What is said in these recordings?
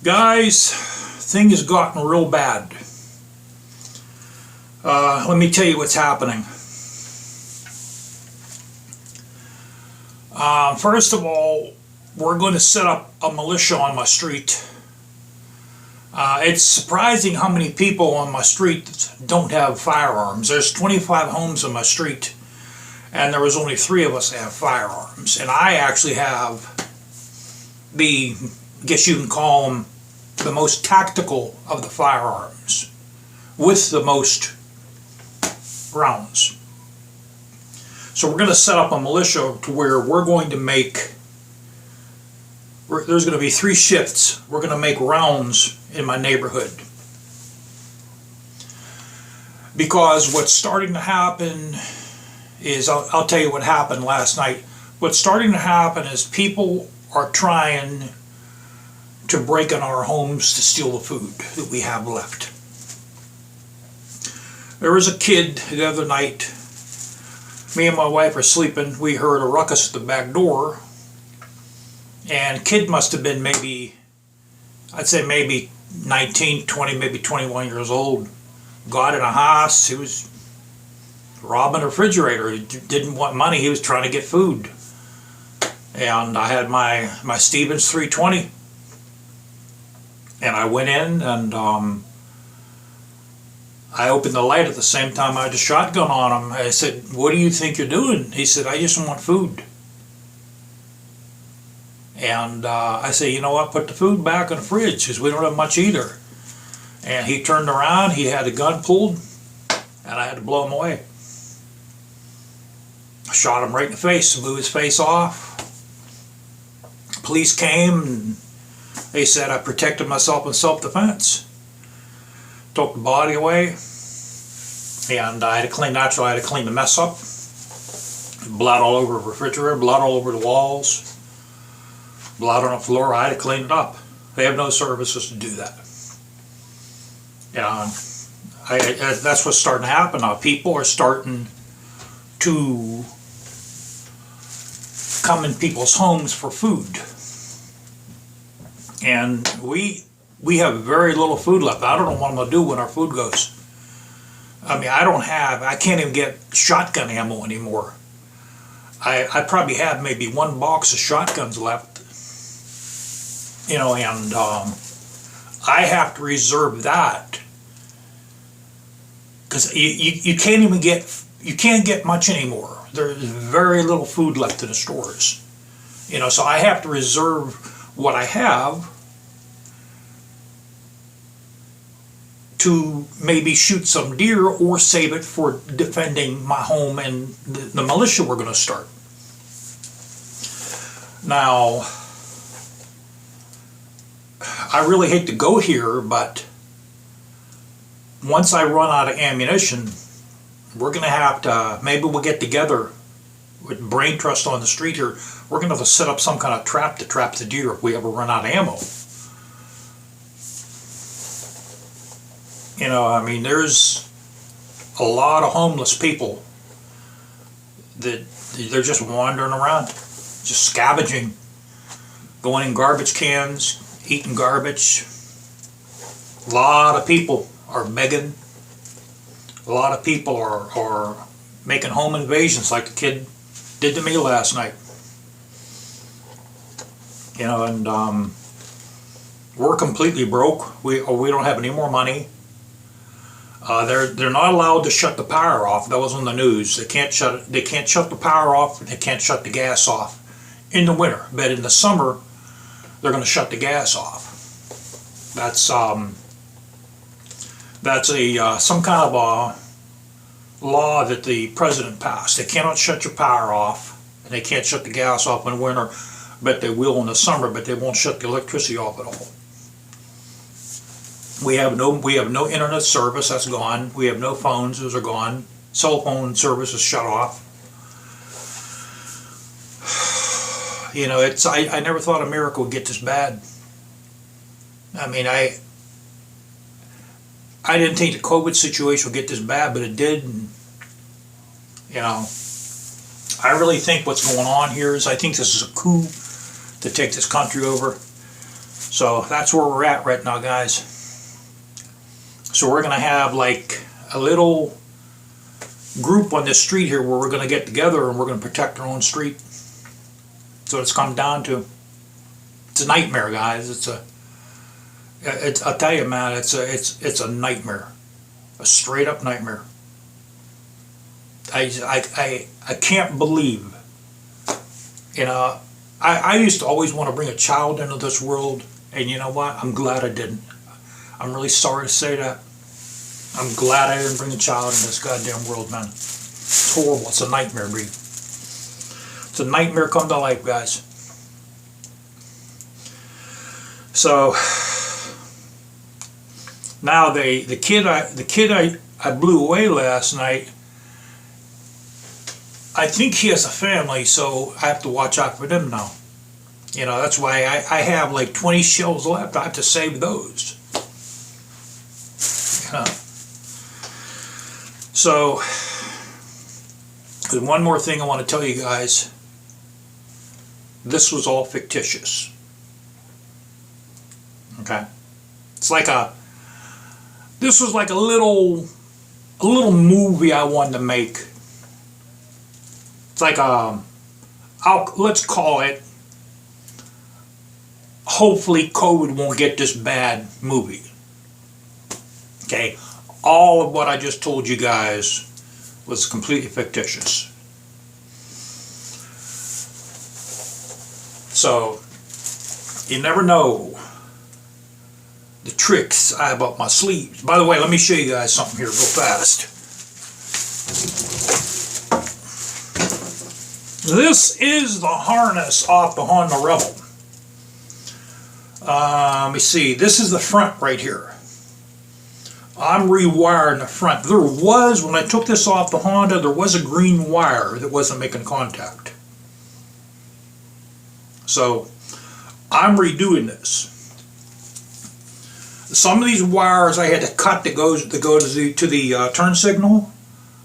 Guys, thing has gotten real bad. Let me tell you what's happening. First of all, we're going to set up a militia on my street. It's surprising how many people on my street don't have firearms. There's 25 homes on my street, and there was only 3 of us that have firearms. And I actually have I guess you can call them the most tactical of the firearms, with the most rounds. So we're going to set up a militia to where we're going to make, there's going to be 3 shifts. We're going to make rounds in my neighborhood. Because what's starting to happen is, I'll tell you what happened last night. What's starting to happen is people are trying to break in our homes to steal the food that we have left. There was a kid the other night. Me and my wife are sleeping. We heard a ruckus at the back door. And kid must have been maybe, I'd say maybe 19, 20, maybe 21 years old. Got in a house. He was robbing a refrigerator. He didn't want money. He was trying to get food. And I had my Stevens 320. And I went in and I opened the light at the same time I had a shotgun on him. I said, "What do you think you're doing?" He said, "I just want food." And I said, "You know what, put the food back in the fridge because we don't have much either." And he turned around, he had a gun pulled, and I had to blow him away. I shot him right in the face, blew his face off. Police came and they said I protected myself in self-defense. Took the body away, and I had to clean, naturally I had to clean the mess up. Blood all over the refrigerator, blood all over the walls, blood on the floor. I had to clean it up. They have no services to do that. That's what's starting to happen now. People are starting to come in people's homes for food. And we have very little food left. I don't know what I'm going to do when our food goes. I mean, I can't even get shotgun ammo anymore. I probably have maybe 1 box of shotguns left. And I have to reserve that. Because you can't get much anymore. There's very little food left in the stores. So I have to reserve what I have to maybe shoot some deer or save it for defending my home and the militia we're going to start. Now, I really hate to go here, but once I run out of ammunition, we're going to have to, maybe we'll get together with Brain Trust on the street here. We're going to have to set up some kind of trap to trap the deer if we ever run out of ammo. I mean, there's a lot of homeless people that they're just wandering around, just scavenging, going in garbage cans, eating garbage. A lot of people are begging. A lot of people are making home invasions like the kid did to me last night. We're completely broke. We don't have any more money. They're not allowed to shut the power off. That was on the news. They can't shut the power off. They can't shut the gas off in the winter. But in the summer, they're going to shut the gas off. That's some kind of a law that the president passed. They cannot shut your power off, and they can't shut the gas off in winter, but they will in the summer. But they won't shut the electricity off at all. We have no internet service. That's gone. We have no phones. Those are gone. Cell phone service is shut off. I never thought America would get this bad. I mean, I didn't think the COVID situation would get this bad, but it did. And, I really think what's going on here is I think this is a coup to take this country over. So that's where we're at right now, guys. So we're gonna have like a little group on this street here where we're gonna get together and we're gonna protect our own street. So it's come down to. It's a nightmare, guys. I'll tell you, man, it's a nightmare, a straight up nightmare. I can't believe, you know, I used to always want to bring a child into this world, and you know what? I'm glad I didn't. I'm really sorry to say that. I'm glad I didn't bring a child in this goddamn world, man. It's horrible. It's a nightmare, Bree. It's a nightmare come to life, guys. So now the kid I blew away last night, I think he has a family, so I have to watch out for them now. You know, that's why I have like 20 shells left. I have to save those. You know. So, one more thing I want to tell you guys. This was all fictitious. Okay? This was like a little movie I wanted to make. It's like let's call it, hopefully COVID won't get this bad movie. Okay? All of what I just told you guys was completely fictitious. So, you never know the tricks I have up my sleeves. By the way, let me show you guys something here real fast. This is the harness off the Honda Rebel. Let me see. This is the front right here. I'm rewiring the front. There was, when I took this off the Honda, there was a green wire that wasn't making contact. So, I'm redoing this. Some of these wires I had to cut to go to the turn signal.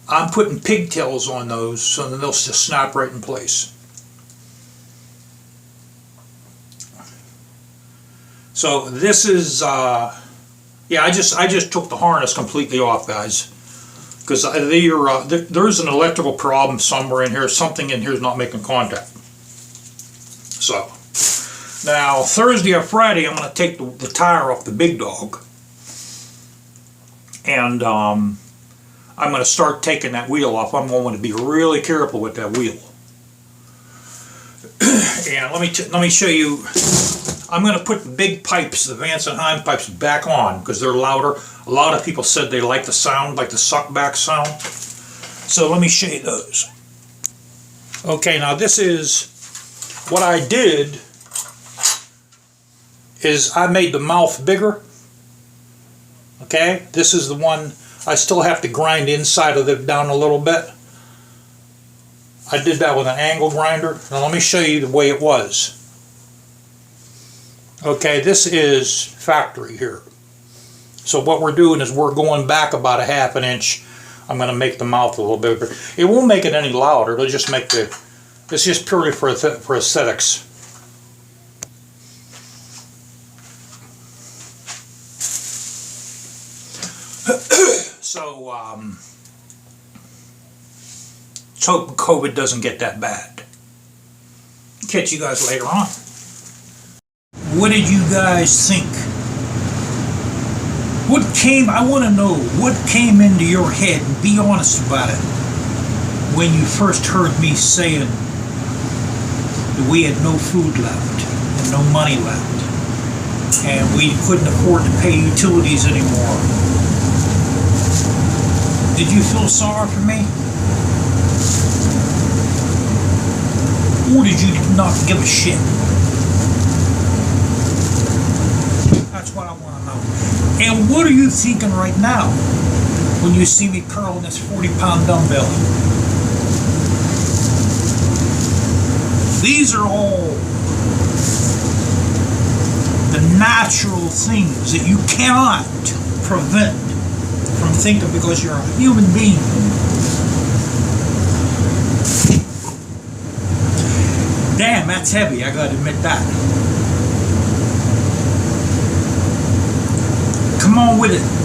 I'm putting pigtails on those so that they'll just snap right in place. So this is, yeah, I just took the harness completely off, guys, because there's an electrical problem somewhere in here. Something in here is not making contact. So now Thursday or Friday, I'm going to take the tire off the big dog, and I'm going to start taking that wheel off. I'm going to be really careful with that wheel. And let me show you. I'm going to put the big pipes, the Vance and Heim pipes, back on because they're louder. A lot of people said they like the sound, like the suck back sound. So let me show you those. Okay, now this is what I did. Is I made the mouth bigger. Okay, this is the one. I still have to grind inside of it down a little bit. I did that with an angle grinder. Now let me show you the way it was. Okay, this is factory here. So what we're doing is we're going back about a ½ an inch. I'm going to make the mouth a little bit bigger. It won't make it any louder. It'll just make it's just purely for aesthetics. So, let's hope COVID doesn't get that bad. Catch you guys later on. What did you guys think? I want to know, what came into your head, and be honest about it, when you first heard me saying that we had no food left, and no money left, and we couldn't afford to pay utilities anymore. Did you feel sorry for me? Or did you not give a shit? That's what I want to know. And what are you thinking right now when you see me curling this 40-pound dumbbell? These are all the natural things that you cannot prevent from thinking because you're a human being. Damn, that's heavy, I gotta admit that. on with it.